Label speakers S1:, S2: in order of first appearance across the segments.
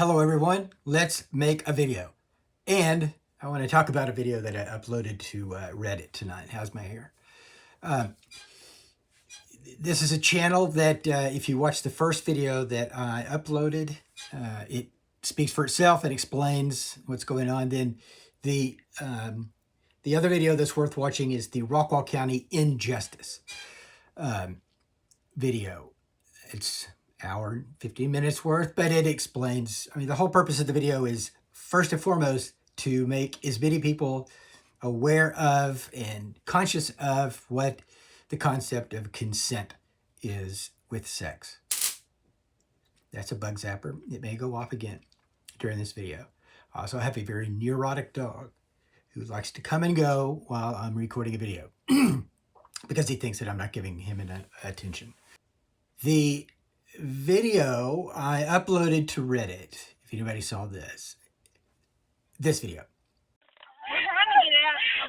S1: Hello everyone, let's make a video. And I want to talk about a video that I uploaded to Reddit tonight. How's my hair? This is a channel that if you watch the first video that I uploaded, it speaks for itself and explains what's going on. Then the other video that's worth watching is the Rockwall County Injustice video. It's hour and 15 minutes worth, but it explains, the whole purpose of the video is first and foremost to make as many people aware of and conscious of what the concept of consent is with sex. That's a bug zapper. It may go off again during this video. I also have a very neurotic dog who likes to come and go while I'm recording a video because he thinks that I'm not giving him attention. The video I uploaded to Reddit, if anybody saw this video.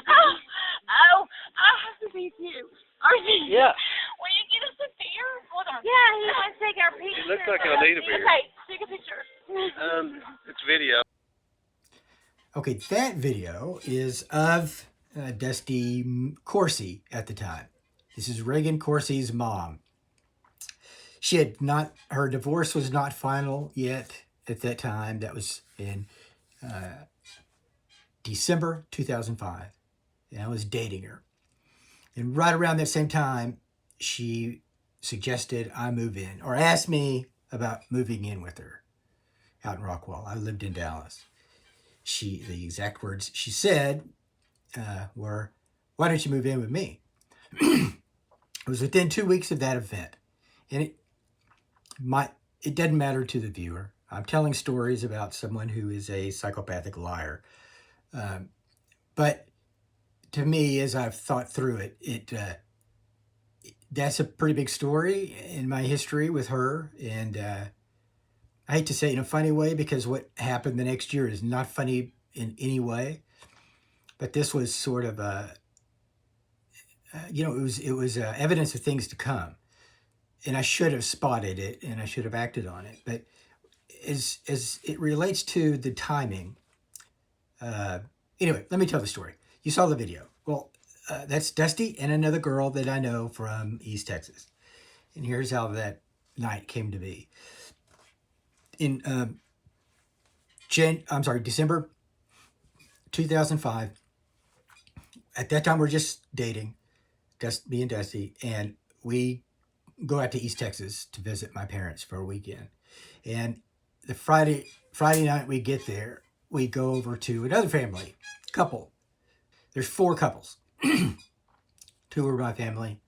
S2: Oh, I have to be too.
S3: Yeah.
S2: Will you get us a beer? Hold on. Yeah, he wants to take our picture.
S3: It looks like I need a beer.
S2: Okay, take a picture.
S3: It's video.
S1: Okay, that video is of Dusty Coursey at the time. This is Reagan Coursey's mom. She had not, her divorce was not final yet at that time. That was in December 2005. And I was dating her. And right around that same time, she suggested I move in, or asked me about moving in with her out in Rockwall. I lived in Dallas. The exact words she said were, "Why don't you move in with me?" It was within 2 weeks of that event. And it doesn't matter to the viewer. I'm telling stories about someone who is a psychopathic liar. But to me, as I've thought through it, that's a pretty big story in my history with her. And I hate to say it in a funny way, because what happened the next year is not funny in any way. But this was sort of it was evidence of things to come. And I should have spotted it and I should have acted on it. But as it relates to the timing, anyway, let me tell the story. You saw the video. Well, that's Dusty and another girl that I know from East Texas. And here's how that night came to be. In December 2005. At that time, we're just dating, me and Dusty, and we go out to East Texas to visit my parents for a weekend. And the Friday night we get there, we go over to another family couple. There's 4 couples. 2 were my family.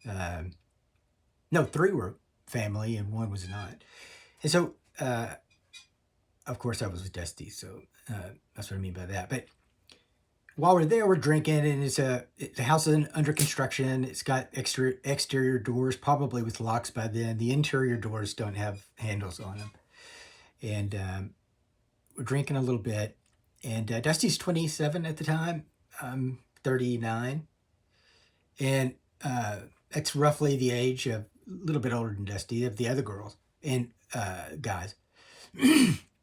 S1: No, 3 were family and 1 was not. And so, of course, I was with Dusty, so that's what I mean by that. But while we're there, we're drinking, and the house is under construction. It's got exterior doors, probably with locks by then. The interior doors don't have handles on them. And we're drinking a little bit. And Dusty's 27 at the time. I'm 39. And that's roughly the age of, a little bit older than Dusty, of the other girls and guys.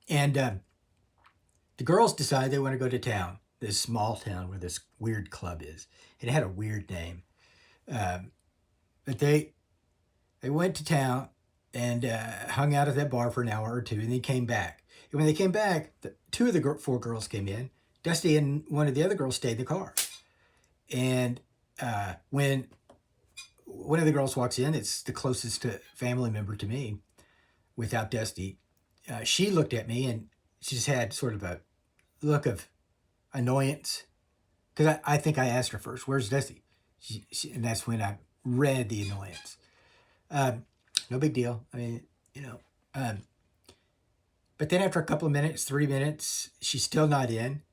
S1: And the girls decide they want to go to town. This small town where this weird club is. It had a weird name. But they went to town and hung out at that bar for an hour or 2, and they came back. And when they came back, 2 of the 4 girls came in. Dusty and one of the other girls stayed in the car. And when one of the girls walks in, it's the closest family member to me without Dusty. She looked at me and she just had sort of a look of annoyance, because I think I asked her first, "Where's Dusty?" And that's when I read the annoyance. No big deal. But then after a couple of minutes, 3 minutes, she's still not in.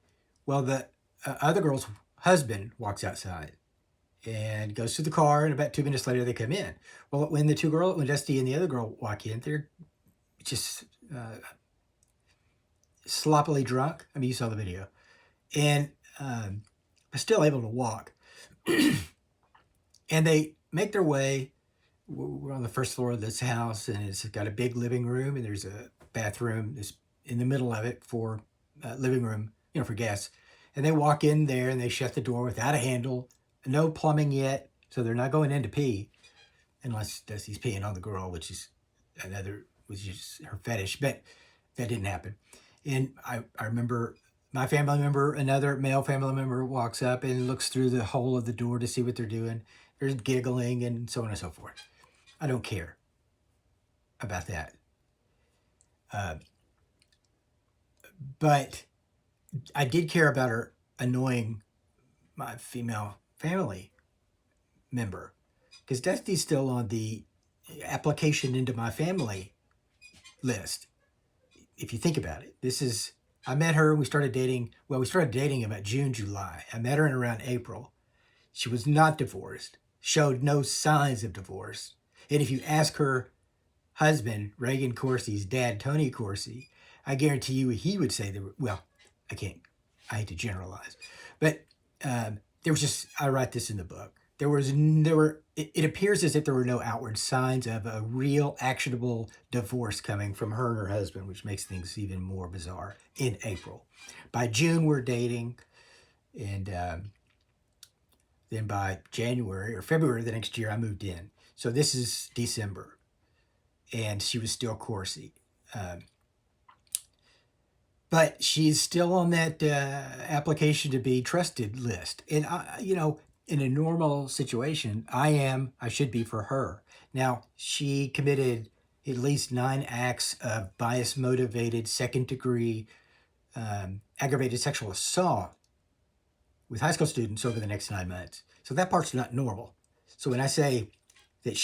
S1: Well, the other girl's husband walks outside and goes to the car, and about 2 minutes later they come in. Well, when Dusty and the other girl walk in, they're just sloppily drunk. You saw the video. And still able to walk. And they make their way. We're on the first floor of this house, and it's got a big living room, and there's a bathroom, this in the middle of it for living room, for guests. And they walk in there and they shut the door without a handle, no plumbing yet, so they're not going in to pee, unless Dusty's peeing on the girl, which is just her fetish. But that didn't happen. And I remember my family member, another male family member, walks up and looks through the hole of the door to see what they're doing. There's giggling and so on and so forth. I don't care about that. But I did care about her annoying my female family member, because Dusty's still on the application into my family list. If you think about it, I met her and we started dating. Well, we started dating about June, July. I met her in around April. She was not divorced, showed no signs of divorce. And if you ask her husband, Reagan Coursey's dad, Tony Coursey, I guarantee you he would say I hate to generalize, but there was just, I write this in the book. It appears as if there were no outward signs of a real actionable divorce coming from her and her husband, which makes things even more bizarre in April. By June, we're dating. And then by January or February the next year, I moved in. So this is December. And she was still Coursey. But she's still on that application to be trusted list. And, in a normal situation, I should be for her. Now, she committed at least 9 acts of bias-motivated, second-degree aggravated sexual assault with high school students over the next 9 months. So that part's not normal. So when I say that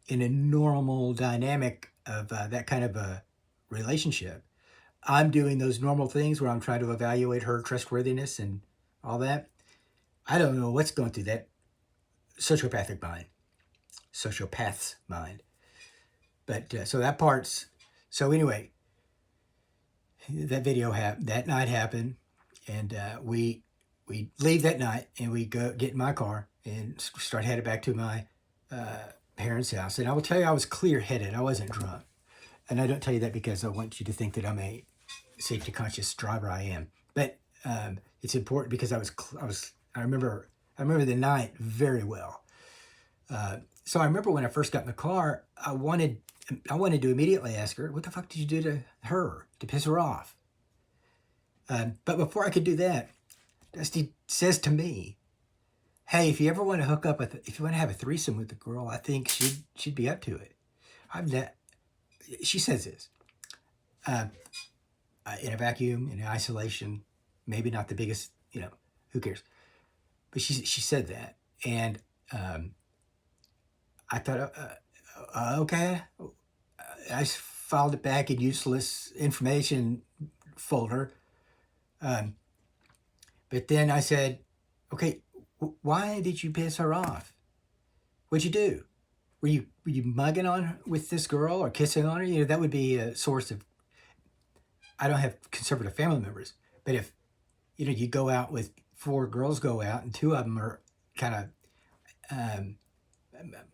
S1: in a normal dynamic of that kind of a relationship, I'm doing those normal things where I'm trying to evaluate her trustworthiness and all that, I don't know what's going through that sociopath's mind. But so that part's, so anyway, that that night happened, and we leave that night and we go get in my car and start headed back to my parents' house. And I will tell you, I was clear-headed. I wasn't drunk. And I don't tell you that because I want you to think that I'm a safety conscious driver. I am. But it's important because I remember the night very well. So I remember when I first got in the car, I wanted to immediately ask her, what the fuck did you do to her to piss her off? But before I could do that, Dusty says to me, hey, if you ever want to if you want to have a threesome with a girl, I think she'd be up to it. She says this, in a vacuum, in isolation, maybe not the biggest, who cares? But she said that. And I thought, okay. I filed it back in useless information folder. But then I said, okay, why did you piss her off? What'd you do? Were you mugging on her with this girl or kissing on her? That would be a source of, I don't have conservative family members, but if, you go out with 4 girls go out and 2 of them are kind of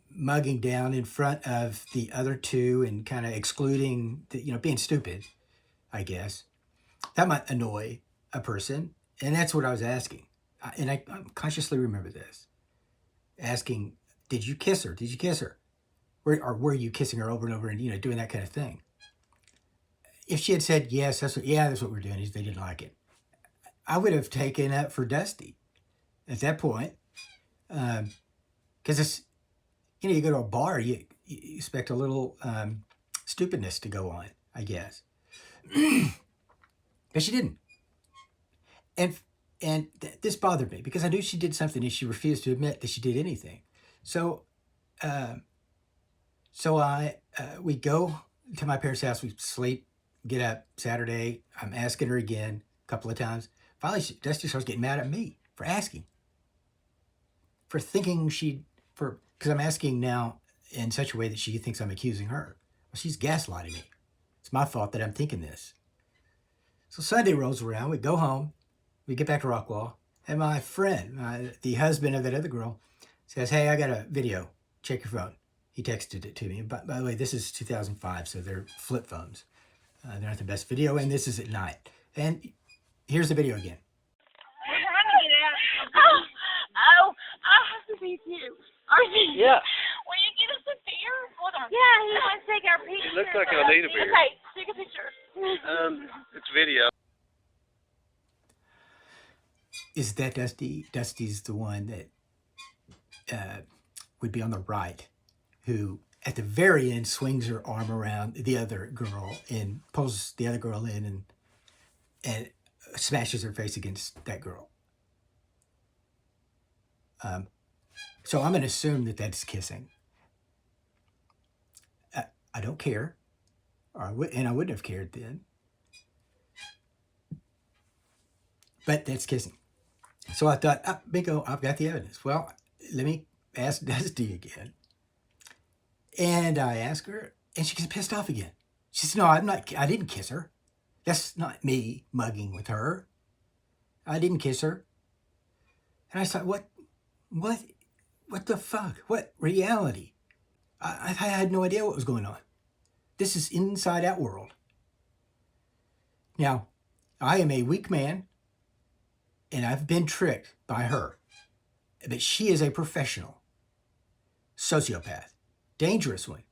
S1: mugging down in front of the other 2 and kind of excluding, being stupid, I guess. That might annoy a person. And that's what I was asking. And I consciously remember this. Asking, did you kiss her? Did you kiss her? Or were you kissing her over and over and, doing that kind of thing? If she had said, yes, that's what we're doing, they didn't like it, I would have taken up for Dusty at that point. Because it's, you go to a bar, you expect a little stupidness to go on, I guess. But she didn't. And this bothered me because I knew she did something and she refused to admit that she did anything. So we go to my parents' house, we sleep, get up Saturday. I'm asking her again a couple of times. Finally, Dusty starts getting mad at me for asking. For thinking because I'm asking now in such a way that she thinks I'm accusing her. Well, she's gaslighting me. It's my fault that I'm thinking this. So Sunday rolls around, we go home, we get back to Rockwall, and my friend, the husband of that other girl, says, hey, I got a video. Check your phone. He texted it to me. By the way, this is 2005, so they're flip phones. They're not the best video, and this is at night. And here's the video again.
S2: We're trying to get out. Oh, I have to see you.
S3: Yeah.
S2: Will you get us a beer? Hold on. Yeah, he wants to take our picture.
S3: It looks like I need a beer.
S2: Okay, take a picture.
S3: It's video.
S1: Is that Dusty? Dusty's the one that would be on the right, who at the very end swings her arm around the other girl and pulls the other girl in and smashes her face against that girl. So I'm going to assume that that's kissing. I don't care, and I wouldn't have cared then. But that's kissing. So I thought, bingo, I've got the evidence. Well, let me ask Dusty again. And I ask her, and she gets pissed off again. She says, no, I didn't kiss her. That's not me mugging with her. I didn't kiss her. And I thought, what the fuck? What reality? I had no idea what was going on. This is inside out world. Now, I am a weak man, and I've been tricked by her. But she is a professional sociopath, dangerous one.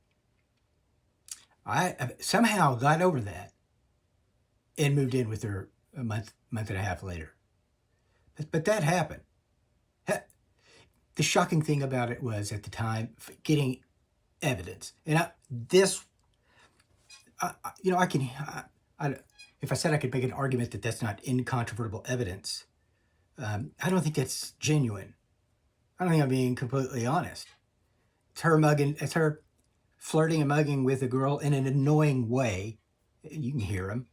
S1: I somehow got over that and moved in with her a month and a half later. But that happened. The shocking thing about it was at the time getting evidence, and if I said I could make an argument that that's not incontrovertible evidence, I don't think that's genuine. I don't think I'm being completely honest. It's her flirting and mugging with a girl in an annoying way. You can hear him.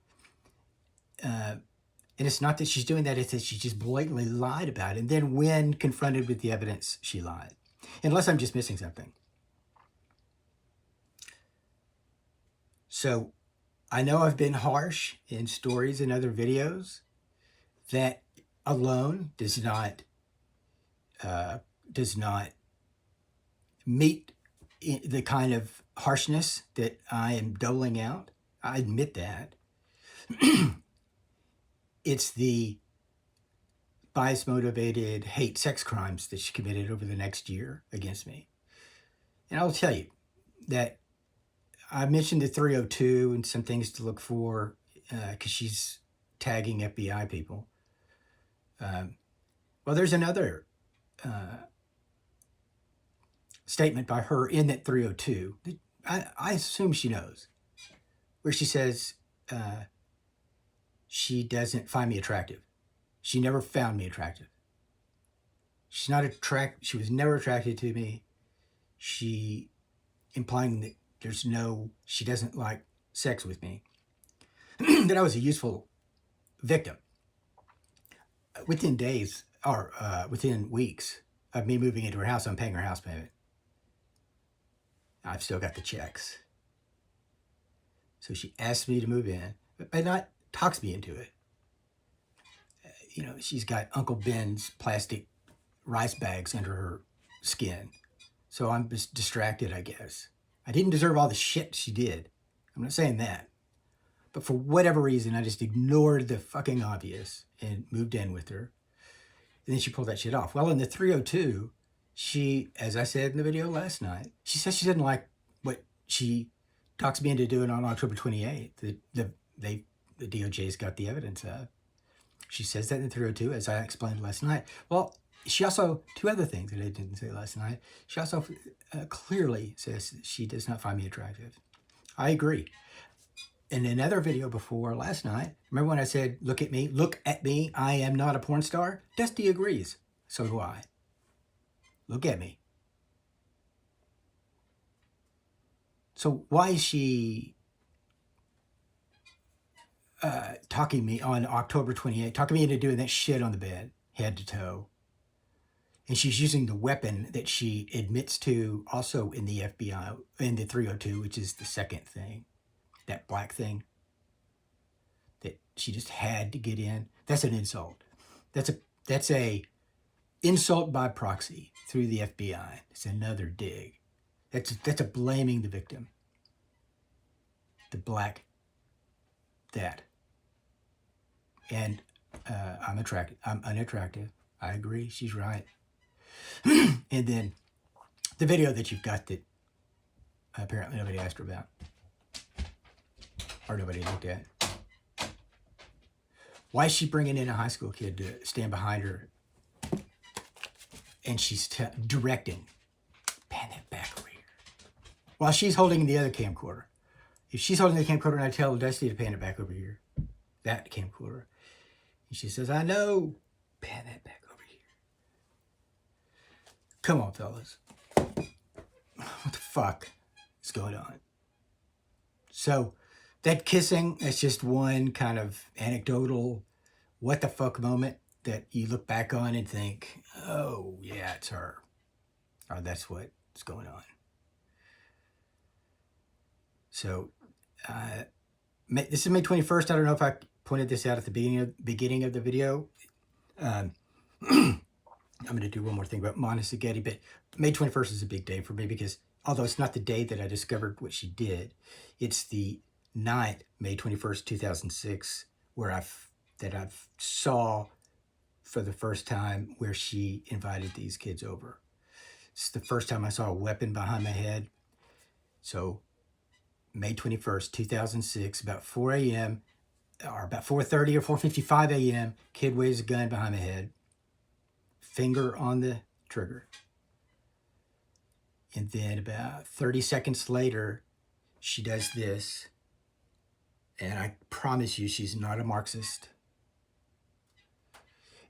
S1: And it's not that she's doing that, it's that she just blatantly lied about it. And then when confronted with the evidence, she lied. Unless I'm just missing something. So I know I've been harsh in stories and other videos. That alone does not meet the kind of harshness that I am doling out. I admit that. It's the bias-motivated hate sex crimes that she committed over the next year against me. And I'll tell you that I mentioned the 302 and some things to look for because she's tagging FBI people. Well, there's another statement by her in that 302 that I assume she knows, where she says she doesn't find me attractive. She never found me attractive. She was never attracted to me. She implying that she doesn't like sex with me. That I was a useful victim. Within days, or within weeks of me moving into her house, I'm paying her house payment. I've still got the checks. So she asked me to move in, but not talks me into it. She's got Uncle Ben's plastic rice bags under her skin. So I'm just distracted, I guess. I didn't deserve all the shit she did. I'm not saying that. But for whatever reason, I just ignored the fucking obvious and moved in with her. And then she pulled that shit off. Well, in the 302, she, as I said in the video last night, she says she didn't like what she talks me into doing on October 28th. The DOJ's got the evidence of. She says that in the 302, as I explained last night. Well, she also, two other things that I didn't say last night. She also clearly says she does not find me attractive. I agree. In another video before last night, remember when I said, look at me, I am not a porn star? Dusty agrees. So do I. Look at me. So why is she talking me on October 28th, talking me into doing that shit on the bed, head to toe? And she's using the weapon that she admits to also in the FBI, in the 302, which is the second thing, that black thing that she just had to get in. That's an insult. That's a insult by proxy through the FBI. It's another dig. That's a blaming the victim. The black that. And I'm unattractive. I agree. She's right. And then the video that you've got that apparently nobody asked her about. Or nobody looked at. Why is she bringing in a high school kid to stand behind her? And she's directing, pan that back over here. While she's holding the other camcorder. If she's holding the camcorder and I tell Dusty to pan it back over here, that camcorder. And she says, I know, pan that back over here. Come on, fellas. What the fuck is going on? So, that kissing, that's just one kind of anecdotal what the fuck moment that you look back on and think, oh, yeah, it's her. Or that's what's going on. So, this is May 21st. I don't know if I pointed this out at the beginning of the video. I'm going to do one more thing about Monica Seghetti, but May 21st is a big day for me because although it's not the day that I discovered what she did, it's the night, May 21st, 2006, where I saw for the first time where she invited these kids over. It's the first time I saw a weapon behind my head. So May 21st, 2006, about 4 a.m., or about 4:30 or 4:55 a.m., kid waves a gun behind my head, finger on the trigger. And then about 30 seconds later, she does this. And I promise you, she's not a Marxist.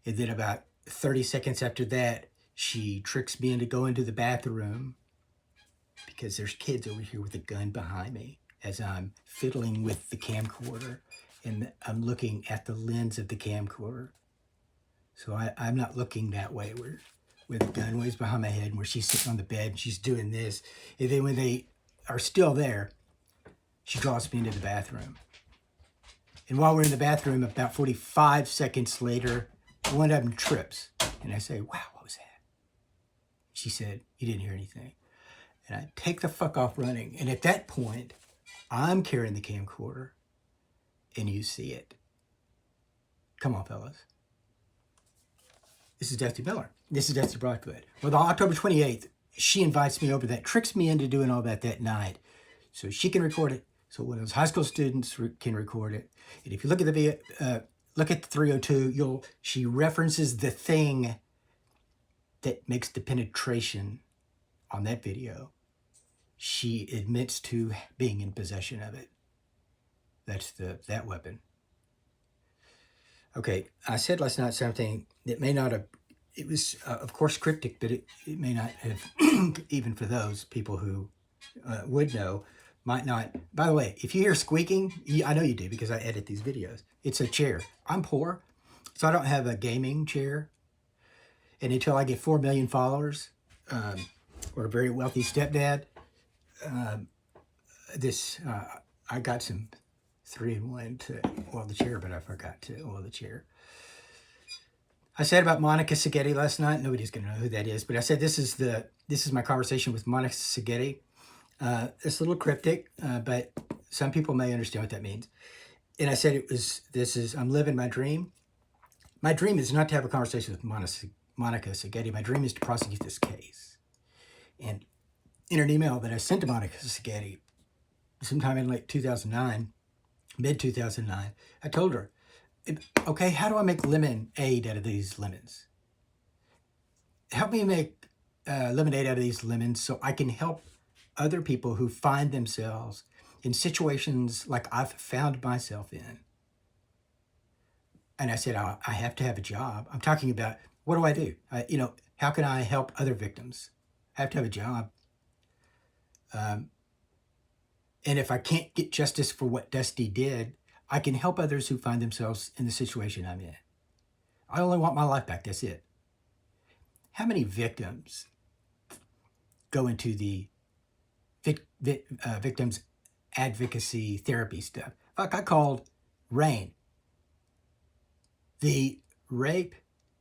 S1: And then about 30 seconds after that, she tricks me into going to the bathroom because there's kids over here with a gun behind me as I'm fiddling with the camcorder and I'm looking at the lens of the camcorder. So I'm not looking that way where the gun waves behind my head and where she's sitting on the bed and she's doing this. And then when they are still there, she draws me into the bathroom. And while we're in the bathroom, about 45 seconds later, one of them trips. And I say, wow, what was that? She said, you didn't hear anything. And I take the fuck off running. And at that point, I'm carrying the camcorder. And you see it. Come on, fellas. This is Dusty Miller. This is Dusty Broadfoot. Well, on October 28th, she invites me over, that tricks me into doing all that night. So she can record it. So one of those high school students can record it. And if you look at the video, look at the 302, she references the thing that makes the penetration on that video. She admits to being in possession of it. That's that weapon. Okay, I said last night something that may not have, it was of course cryptic, but it may not have, even for those people who would know, might not. By the way, if you hear squeaking, I know you do because I edit these videos. It's a chair. I'm poor, so I don't have a gaming chair. And until I get 4 million followers, or a very wealthy stepdad, I got some 3-in-1 to oil the chair, but I forgot to oil the chair. I said about Monica Seghetti last night. Nobody's going to know who that is, but I said this is my conversation with Monica Seghetti. It's a little cryptic, but some people may understand what that means. And I said I'm living my dream. My dream is not to have a conversation with Monica Seghetti. My dream is to prosecute this case. And in an email that I sent to Monica Seghetti sometime in late 2009, mid-2009, I told her, okay, how do I make lemonade out of these lemons? Help me make lemonade out of these lemons so I can help other people who find themselves in situations like I've found myself in. And I said, I have to have a job. I'm talking about, what do I do? How can I help other victims? I have to have a job. And if I can't get justice for what Dusty did, I can help others who find themselves in the situation I'm in. I only want my life back. That's it. How many victims go into the victims advocacy therapy stuff? Fuck, I called RAIN, the Rape,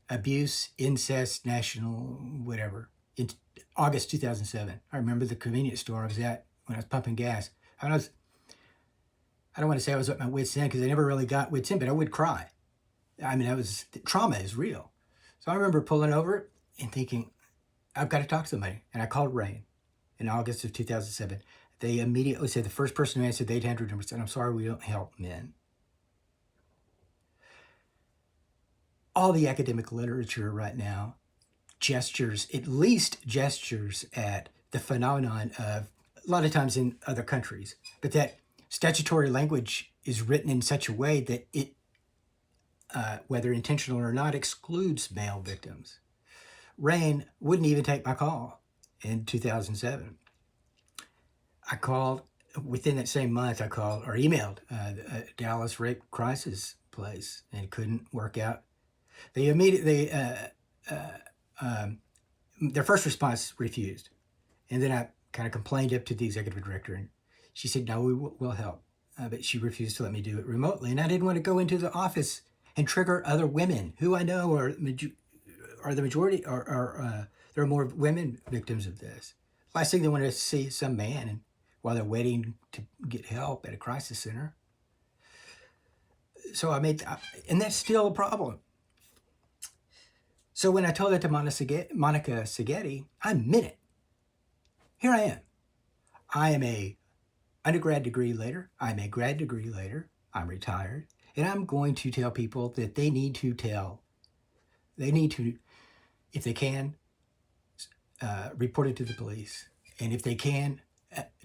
S1: Abuse, Incest National, whatever, in August 2007. I remember the convenience store I was at when I was pumping gas. I don't want to say I was at my wit's end because I never really got wit's end, but I would cry. I mean, trauma is real. So I remember pulling over and thinking, I've got to talk to somebody. And I called Rain in August of 2007. They immediately said, the first person who answered the 800 number said, I'm sorry, we don't help men. All the academic literature right now at least gestures at the phenomenon of, a lot of times in other countries, but that statutory language is written in such a way that it, whether intentional or not, excludes male victims. Rain wouldn't even take my call in 2007. I called, within that same month, I called or emailed a Dallas rape crisis place, and it couldn't work out. They immediately, their first response refused. And then I kind of complained up to the executive director, and she said, no, we'll help. But she refused to let me do it remotely. And I didn't want to go into the office and trigger other women who I know are the majority, or there are more women victims of this. Last thing they want to see some man, and while they're waiting to get help at a crisis center. So and that's still a problem. So when I told that to Monica Seghetti, I meant it. Here I am. I am a undergrad degree later. I'm a grad degree later. I'm retired. And I'm going to tell people that they need to, if they can, report it to the police. And if they can,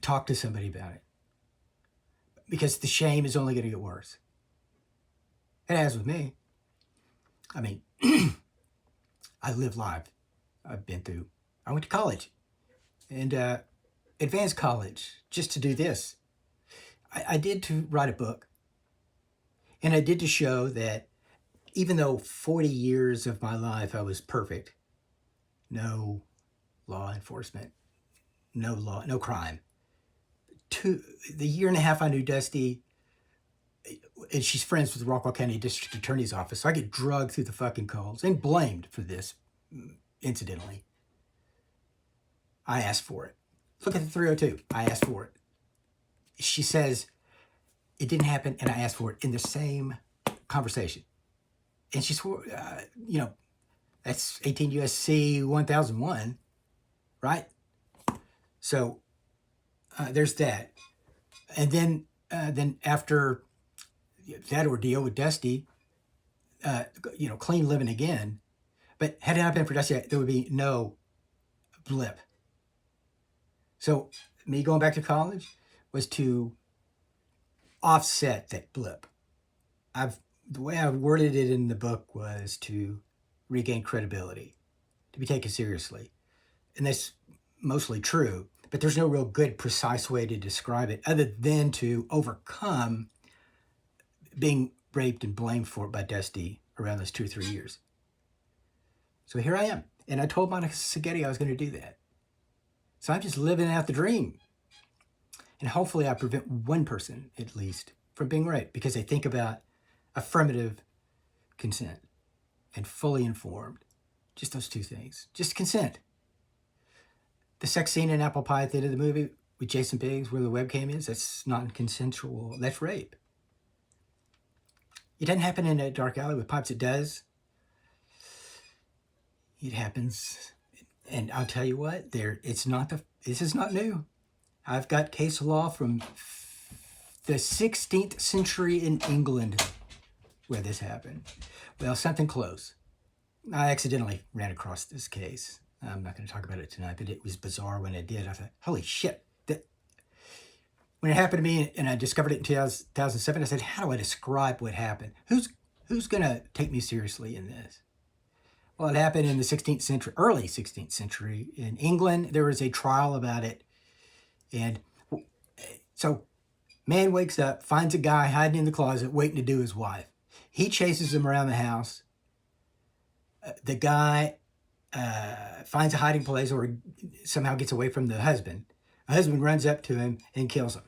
S1: talk to somebody about it. Because the shame is only going to get worse. It has with me. I mean, I live life. I went to college and advanced college just to do this. I did to write a book, and I did to show that even though 40 years of my life I was perfect, no law enforcement, no crime. The year and a half I knew Dusty, and she's friends with the Rockwall County District Attorney's Office, so I get drugged through the fucking coals and blamed for this, incidentally. I asked for it. Look at the 302. I asked for it. She says it didn't happen, and I asked for it in the same conversation. And she swore, that's 18 U.S.C. 1001, right? So there's that. And then after that ordeal with Dusty, clean living again. But had it not been for Dusty, there would be no blip. So me going back to college was to offset that blip. The way I worded it in the book was to regain credibility, to be taken seriously. And that's mostly true, but there's no real good, precise way to describe it other than to overcome being raped and blamed for it by Dusty around those 2 or 3 years. So here I am. And I told Monica Seghetti I was going to do that. So I'm just living out the dream. And hopefully I prevent one person, at least, from being raped because they think about affirmative consent and fully informed. Just those two things. Just consent. The sex scene in Apple Pie at the end of the movie with Jason Biggs, where the webcam is, that's non-consensual. That's rape. It doesn't happen in a dark alley with pipes. It does. It happens. And I'll tell you what, this is not new. I've got case law from the 16th century in England where this happened. Well, something close. I accidentally ran across this case. I'm not going to talk about it tonight, but it was bizarre when I did. I thought, holy shit. When it happened to me and I discovered it in 2007, I said, how do I describe what happened? Who's going to take me seriously in this? Well, it happened in the 16th century, early 16th century in England. There was a trial about it. And so man wakes up, finds a guy hiding in the closet waiting to do his wife. He chases him around the house. The guy finds a hiding place or somehow gets away from the husband. The husband runs up to him and kills him.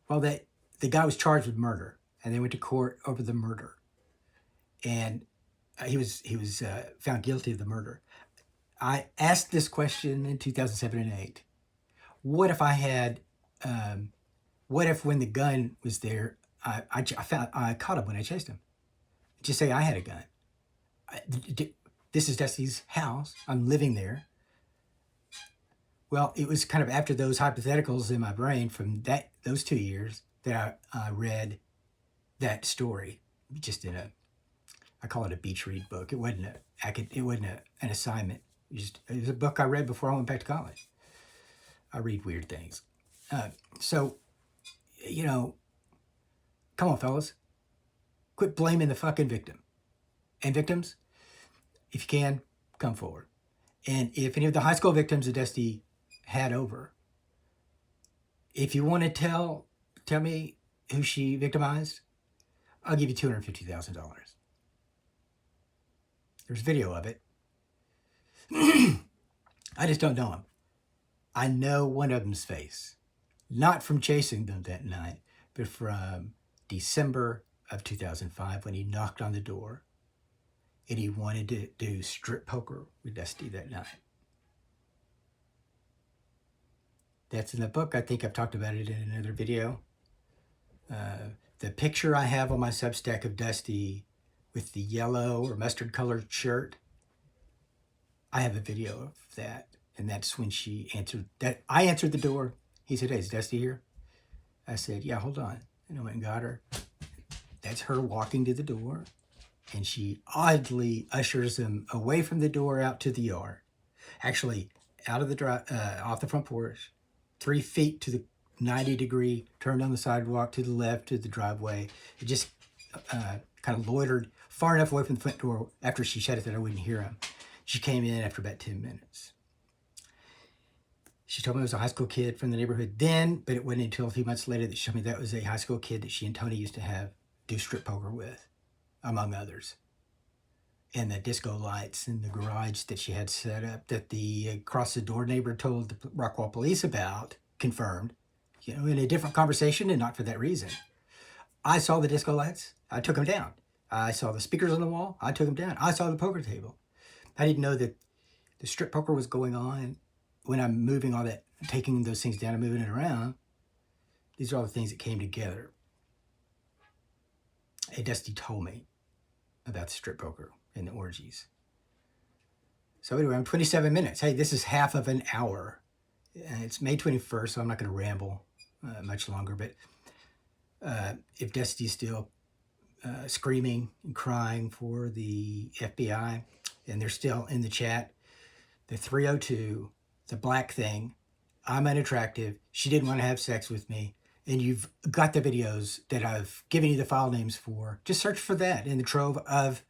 S1: Well, the guy was charged with murder, and they went to court over the murder. And he was found guilty of the murder. I asked this question in 2007 and 8. What if I had What if when the gun was there, I caught him when I chased him? Just say I had a gun. This is Dusty's house. I'm living there. Well, it was kind of after those hypotheticals in my brain from those 2 years that I read that story, just in I call it a beach read book. It wasn't an assignment. It was a book I read before I went back to college. I read weird things. So, come on, fellas. Quit blaming the fucking victim. And victims, if you can, come forward. And if any of the high school victims that Dusty had over, if you want to tell me who she victimized, I'll give you $250,000. There's video of it. I just don't know him. I know one of them's face. Not from chasing them that night, but from December of 2005 when he knocked on the door and he wanted to do strip poker with Dusty that night. That's in the book. I think I've talked about it in another video. The picture I have on my Substack of Dusty with the yellow or mustard colored shirt, I have a video of that. And that's when she answered that. I answered the door. He said, "Hey, is Dusty here?" I said, "Yeah, hold on." And I went and got her. That's her walking to the door. And she oddly ushers him away from the door out to the yard. Actually, out of the off the front porch, 3 feet to the 90-degree, turned on the sidewalk to the left to the driveway. It just kind of loitered far enough away from the front door after she shut it that I wouldn't hear him. She came in after about 10 minutes. She told me it was a high school kid from the neighborhood then, but it wasn't until a few months later that she told me that was a high school kid that she and Tony used to do strip poker with, among others. And the disco lights in the garage that she had set up that the across the door neighbor told the Rockwall police about, confirmed, in a different conversation and not for that reason. I saw the disco lights. I took them down. I saw the speakers on the wall. I took them down. I saw the poker table. I didn't know that the strip poker was going on when I'm moving all that, taking those things down and moving it around. These are all the things that came together. And Dusty told me about the strip poker and the orgies. So anyway, I'm 27 minutes. Hey, this is half of an hour. It's May 21st, so I'm not going to ramble much longer. But if Dusty's still screaming and crying for the FBI, and they're still in the chat, the 302, the black thing, I'm unattractive, she didn't want to have sex with me, and you've got the videos that I've given you the file names for. Just search for that in the trove of,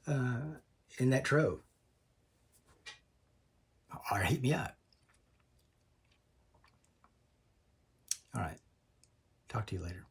S1: in that trove. Or hit me up. All right. Talk to you later.